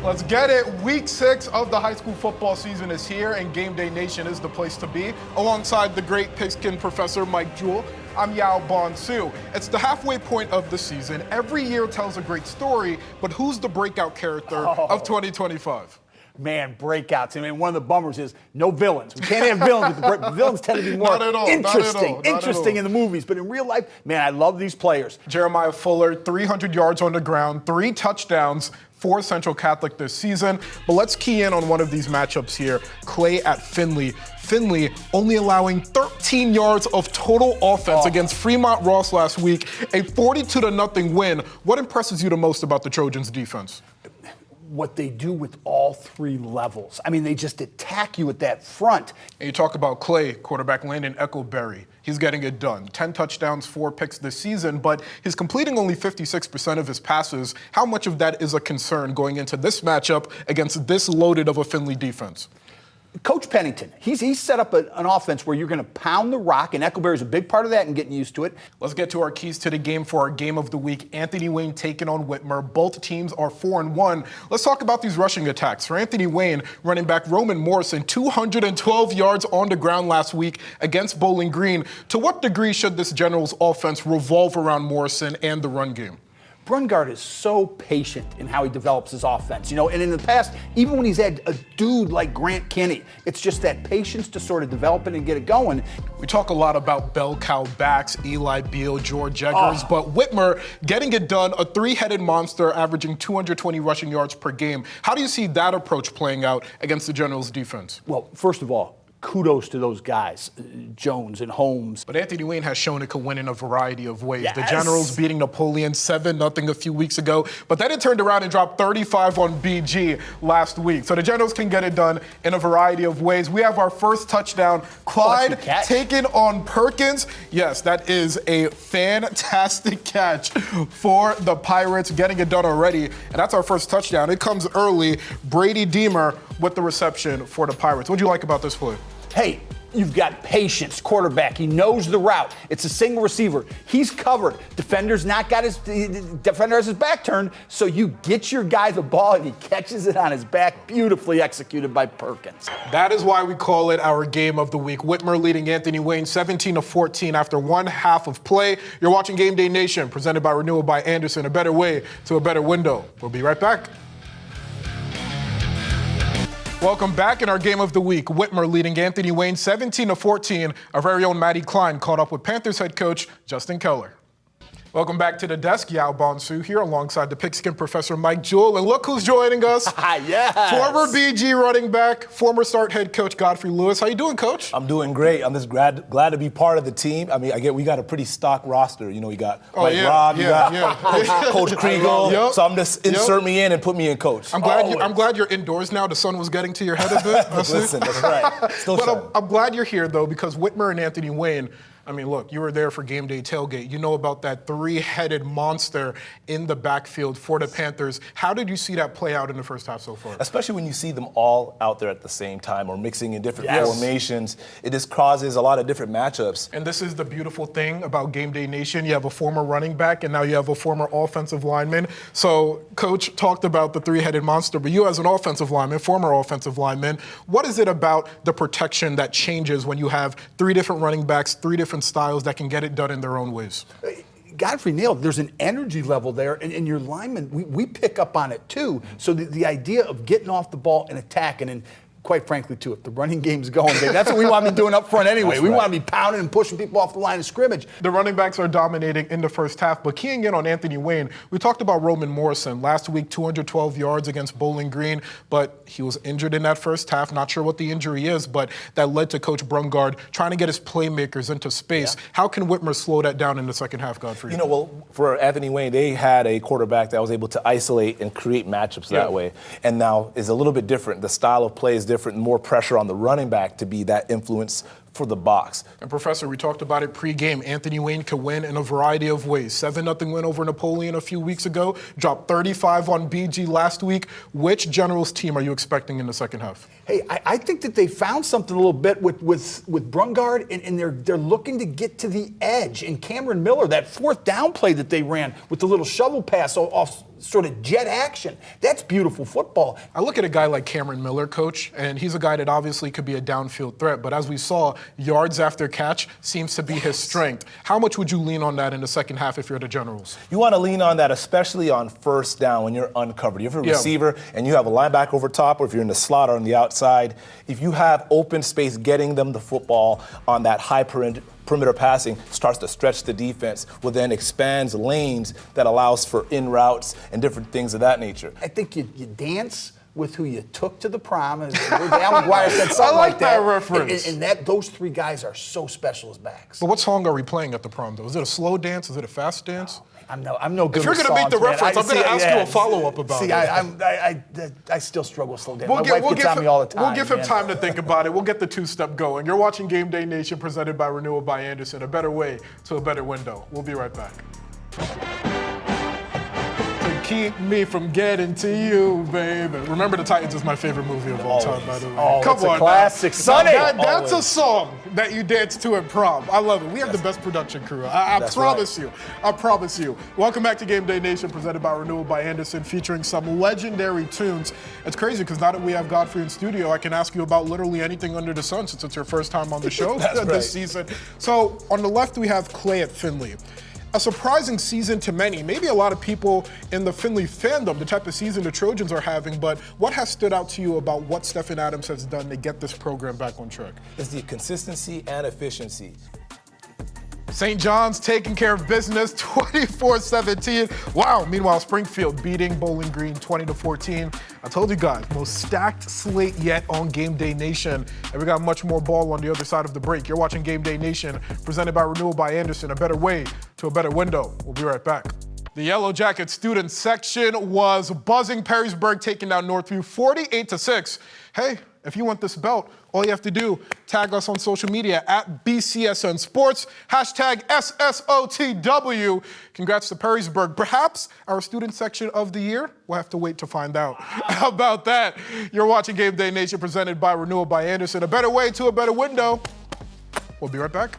Let's get it. Week 6 of the high school football season is here, and Gameday Nation is the place to be. Alongside the great pigskin professor Mike Jewell, I'm Yaw Bonsu. It's the halfway point of the season. Every year tells a great story, but who's the breakout character of 2025? Man, breakouts. I mean, one of the bummers is no villains. We can't have villains. The villains tend to be more interesting in the movies. But in real life, man, I love these players. Jeremiah Fuller, 300 yards on the ground, 3 touchdowns for Central Catholic this season. But let's key in on one of these matchups here. Clay at Findlay. Findlay only allowing 13 yards of total offense against Fremont Ross last week. A 42-0 win. What impresses you the most about the Trojans' defense? What they do with all 3 levels. I mean, they just attack you at that front. And you talk about Clay, quarterback Landon Echoberry. He's getting it done. 10 touchdowns, 4 picks this season, but he's completing only 56% of his passes. How much of that is a concern going into this matchup against this loaded of a Findlay defense? Coach Pennington, he's set up an offense where you're going to pound the rock, and Echoberry's a big part of that and getting used to it. Let's get to our keys to the game for our game of the week. Anthony Wayne taking on Whitmer. Both teams are 4-1. Let's talk about these rushing attacks. For Anthony Wayne, running back Roman Morrison, 212 yards on the ground last week against Bowling Green. To what degree should this Generals offense revolve around Morrison and the run game? Brungard is so patient in how he develops his offense, and in the past, even when he's had a dude like Grant Kinney, it's just that patience to sort of develop it and get it going. We talk a lot about bell cow backs, Eli Beal, George Eggers, but Whitmer getting it done, a 3-headed monster averaging 220 rushing yards per game. How do you see that approach playing out against the Generals defense? Well, first of all, kudos to those guys, Jones and Holmes. But Anthony Wayne has shown it can win in a variety of ways. Yes. The Generals beating Napoleon 7-0 a few weeks ago, but then it turned around and dropped 35 on BG last week. So the Generals can get it done in a variety of ways. We have our first touchdown. Clyde taking on Perkins. Yes, that is a fantastic catch for the Pirates, getting it done already. And that's our first touchdown. It comes early. Brady Deemer with the reception for the Pirates. What do you like about this play? Hey, you've got patience, quarterback. He knows the route. It's a single receiver. He's covered. Defender has his back turned, so you get your guy the ball and he catches it on his back. Beautifully executed by Perkins. That is why we call it our game of the week. Whitmer leading Anthony Wayne 17-14 after one half of play. You're watching Gameday Nation, presented by Renewal by Anderson, a better way to a better window. We'll be right back. Welcome back in our game of the week. Whitmer leading Anthony Wayne 17-14. Our very own Maddie Klein caught up with Panthers head coach Justin Keller. Welcome back to the desk. Yaw Bonsu here alongside the pigskin professor Mike Jewell. And look who's joining us. Yes. Former BG running back, former start head coach Godfrey Lewis. How you doing, Coach? I'm doing great. I'm just glad to be part of the team. I mean, we got a pretty stock roster. You got Rob, you got Coach Kriegel. Yep. So I'm just insert me in and put me in coach. I'm glad you're indoors now. The sun was getting to your head a bit. Listen, that's right. Still but I'm glad you're here, though, because Whitmer and Anthony Wayne, I mean, look, you were there for Game Day Tailgate. You know about that 3-headed monster in the backfield for the Panthers. How did you see that play out in the first half so far? Especially when you see them all out there at the same time or mixing in different formations. It just causes a lot of different matchups. And this is the beautiful thing about Gameday Nation. You have a former running back, and now you have a former offensive lineman. So Coach talked about the 3-headed monster, but you as an offensive lineman, former offensive lineman, what is it about the protection that changes when you have 3 different running backs, 3 different styles that can get it done in their own ways? Godfrey nailed. There's an energy level there, and your linemen, we pick up on it too. So the idea of getting off the ball and attacking, and quite frankly, too, if the running game's going, that's what we want to be doing up front anyway. We want to be pounding and pushing people off the line of scrimmage. The running backs are dominating in the first half, but keying in on Anthony Wayne, we talked about Roman Morrison. Last week, 212 yards against Bowling Green, but he was injured in that first half. Not sure what the injury is, but that led to Coach Brungard trying to get his playmakers into space. Yeah. How can Whitmer slow that down in the second half, Godfrey? Well, for Anthony Wayne, they had a quarterback that was able to isolate and create matchups that way. And now is a little bit different. The style of play is different, more pressure on the running back to be that influence for the box. And Professor, we talked about it pre-game. Anthony Wayne could win in a variety of ways. 7-0 win over Napoleon a few weeks ago. Dropped 35 on BG last week. Which Generals team are you expecting in the second half? Hey, I think that they found something a little bit with Brungard, and they're looking to get to the edge. And Cameron Miller, that fourth down play that they ran with the little shovel pass off sort of jet action. That's beautiful football. I look at a guy like Cameron Miller, coach, and he's a guy that obviously could be a downfield threat, but as we saw, yards after catch seems to be his strength. How much would you lean on that in the second half if you're the Generals? You want to lean on that, especially on first down when you're uncovered. You have a receiver and you have a linebacker over top, or if you're in the slot or on the outside, if you have open space, getting them the football on that high perimeter passing starts to stretch the defense, will then expands lanes that allows for in routes and different things of that nature. I think you dance with who you took to the prom. As Al McGuire said something I like that that reference. And those three guys are so special as backs. But what song are we playing at the prom, though? Is it a slow dance? Is it a fast dance? I'm no good. If you're going to to make the reference, I'm going to ask you a follow-up about it. I still struggle with slow dance. My wife gets on me all the time. We'll give him time to think about it. We'll get the two-step going. You're watching Game Day Nation presented by Renewal by Anderson, a better way to a better window. We'll be right back. Keep me from getting to you, baby. Remember the Titans is my favorite movie of all time, by the way. Oh, Come it's on, a classic. Sonny. Sonny. That's a song that you dance to at prom. I love it. We have the best production crew. I promise you. I promise you. Welcome back to Game Day Nation, presented by Renewal by Anderson, featuring some legendary tunes. It's crazy because now that we have Godfrey in studio, I can ask you about literally anything under the sun since it's your first time on the show this season. So on the left, we have Clay at Finley. A surprising season to many, maybe a lot of people in the Finley fandom, the type of season the Trojans are having, but what has stood out to you about what Stephen Adams has done to get this program back on track? It's the consistency and efficiency. St. John's taking care of business 24-17. Wow. Meanwhile, Springfield beating Bowling Green 20-14. I told you guys, most stacked slate yet on Game Day Nation. And we got much more ball on the other side of the break. You're watching Game Day Nation, presented by Renewal by Anderson, a better way to a better window. We'll be right back. The Yellow Jacket student section was buzzing. Perrysburg taking down Northview 48-6. Hey, if you want this belt, all you have to do, tag us on social media at BCSN Sports, hashtag SSOTW. Congrats to Perrysburg. Perhaps our student section of the year? We'll have to wait to find out. How about that? You're watching Game Day Nation, presented by Renewal by Anderson, a better way to a better window. We'll be right back.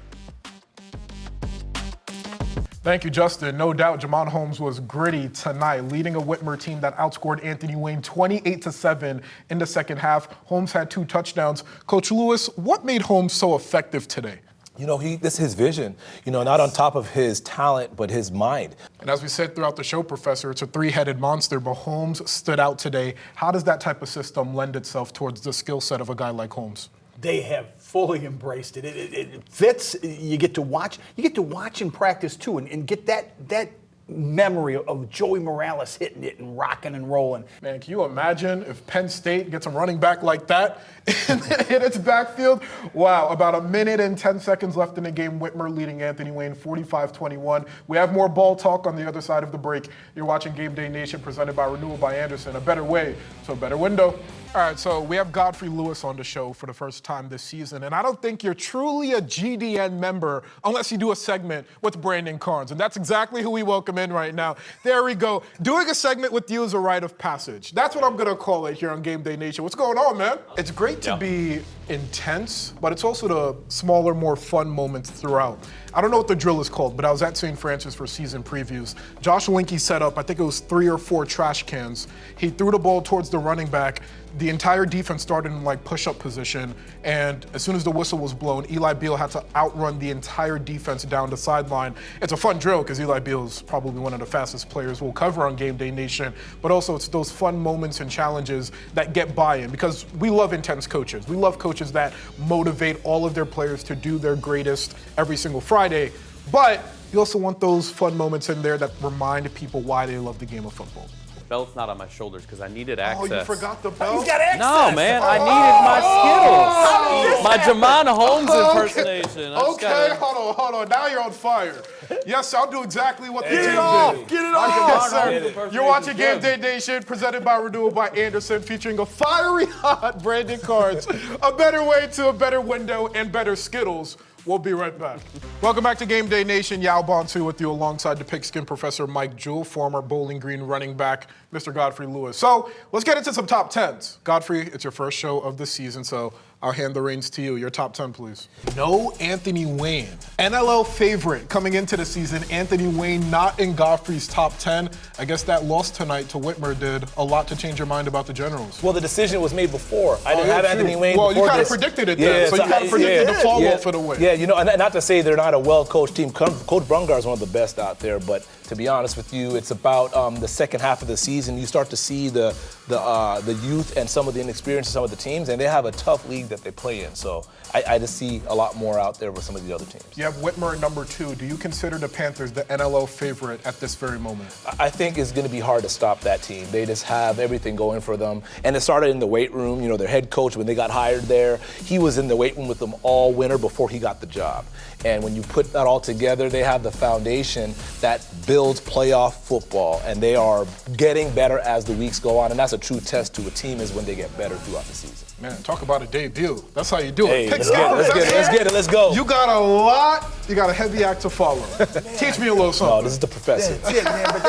Thank you, Justin. No doubt, Jamon Holmes was gritty tonight, leading a Whitmer team that outscored Anthony Wayne 28-7 in the second half. Holmes had 2 touchdowns. Coach Lewis, what made Holmes so effective today? You know, this is his vision. You know, not on top of his talent, but his mind. And as we said throughout the show, Professor, it's a 3-headed monster, but Holmes stood out today. How does that type of system lend itself towards the skill set of a guy like Holmes? They have fully embraced it. It fits. You get to watch. You get to watch in practice too, and get that memory of Joey Morales hitting it and rocking and rolling. Man, can you imagine if Penn State gets a running back like that in its backfield? Wow, about 1 minute and 10 seconds left in the game. Whitmer leading Anthony Wayne 45-21. We have more ball talk on the other side of the break. You're watching Game Day Nation, presented by Renewal by Anderson, a better way to a better window. All right, so we have Godfrey Lewis on the show for the first time this season, and I don't think you're truly a GDN member unless you do a segment with Brandon Carnes, and that's exactly who we welcome in right now. There we go. Doing a segment with you is a rite of passage. That's what I'm going to call it here on Game Day Nation. What's going on, man? It's great to be intense, but it's also the smaller, more fun moments throughout. I don't know what the drill is called, but I was at St. Francis for season previews. Josh Linke set up, I think it was 3 or 4 trash cans. He threw the ball towards the running back. The entire defense started in like push-up position, and as soon as the whistle was blown, Eli Beal had to outrun the entire defense down the sideline. It's a fun drill because Eli Beal is probably one of the fastest players we'll cover on Game Day Nation, but also it's those fun moments and challenges that get buy-in because we love intense coaches. We love coaches that motivate all of their players to do their greatest every single Friday, but you also want those fun moments in there that remind people why they love the game of football. Belt's not on my shoulders because I needed access. Oh, you forgot the belt? He's got access. No, man, I needed my Skittles. My Jamon Holmes impersonation. Okay, hold on. Now you're on fire. Yes, I'll do exactly what the team did. Get it off. Yes, sir. You're watching Game Day Nation, presented by Renewal by Anderson, featuring a fiery hot Brandon Carnes, a better way to a better window and better Skittles. We'll be right back. Welcome back to Gameday Nation. Yaw Bonsu with you alongside the pigskin professor Mike Jewell, former Bowling Green running back, Mr. Godfrey Lewis. So let's get into some top 10s. Godfrey, it's your first show of the season, so I'll hand the reins to you. Your top 10, please. No Anthony Wayne. NLL favorite coming into the season. Anthony Wayne not in Godfrey's top 10. I guess that loss tonight to Whitmer did a lot to change your mind about the Generals. Well, the decision was made before. I didn't have Anthony Wayne Well, before you kind of this. predicted it then, so you kind of predicted the fall off of the win. Yeah, you know, and not to say they're not a well-coached team. Coach Brungar is one of the best out there, but to be honest with you, it's about the second half of the season. You start to see the youth and some of the inexperience of some of the teams, and they have a tough league that they play in. So I just see a lot more out there with some of the other teams. You have Whitmer at number 2. Do you consider the Panthers the NLL favorite at this very moment? I think it's going to be hard to stop that team. They just have everything going for them. And it started in the weight room. You know, their head coach, when they got hired there, he was in the weight room with them all winter before he got the job. And when you put that all together, they have the foundation that builds playoff football. And they are getting better as the weeks go on. And that's a true test to a team is when they get better throughout the season. Man, talk about a debut. That's how you do it. Hey, let's get it. Let's go. You got a lot. You got a heavy act to follow. Teach me a little something. No, this is the professor. That's it, man. But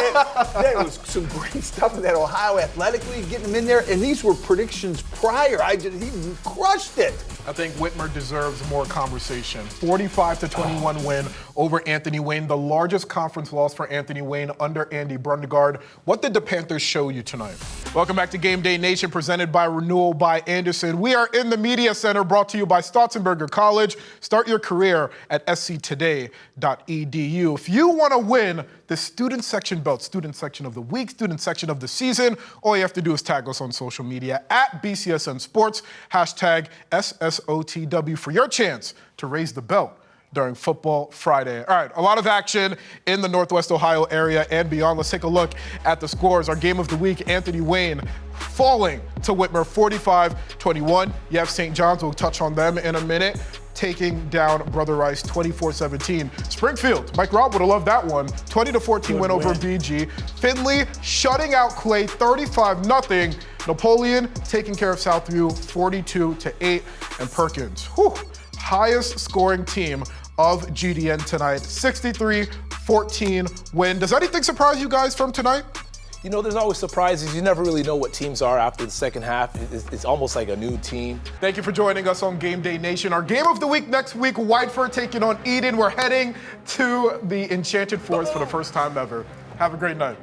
there was some great stuff in that Ohio athletically, getting them in there. And these were predictions prior. He crushed it. I think Whitmer deserves more conversation. 45-21 win over Anthony Wayne, the largest conference loss for Anthony Wayne under Andy Brundegard. What did the Panthers show you tonight? Welcome back to Gameday Nation, presented by Renewal by Anderson. We are in the Media Center, brought to you by Stotzenberger College. Start your career at sctoday.edu. If you want to win the student section belt, student section of the week, student section of the season, all you have to do is tag us on social media at BCSN Sports, hashtag SSOTW for your chance to raise the belt during Football Friday. All right, a lot of action in the Northwest Ohio area and beyond. Let's take a look at the scores. Our game of the week, Anthony Wayne falling to Whitmer 45-21. You have St. John's, we'll touch on them in a minute, taking down Brother Rice 24-17. Springfield, Mike Robb would have loved that one. 20-14 win over BG. Findlay shutting out Clay 35-0. Napoleon taking care of Southview 42-8. And Perkins, highest scoring team of GDN tonight, 63-14 win. Does anything surprise you guys from tonight? You know, there's always surprises. You never really know what teams are after the second half. It's almost like a new team. Thank you for joining us on Gameday Nation. Our game of the week next week, Whiteford taking on Eden. We're heading to the Enchanted Forest for the first time ever. Have a great night.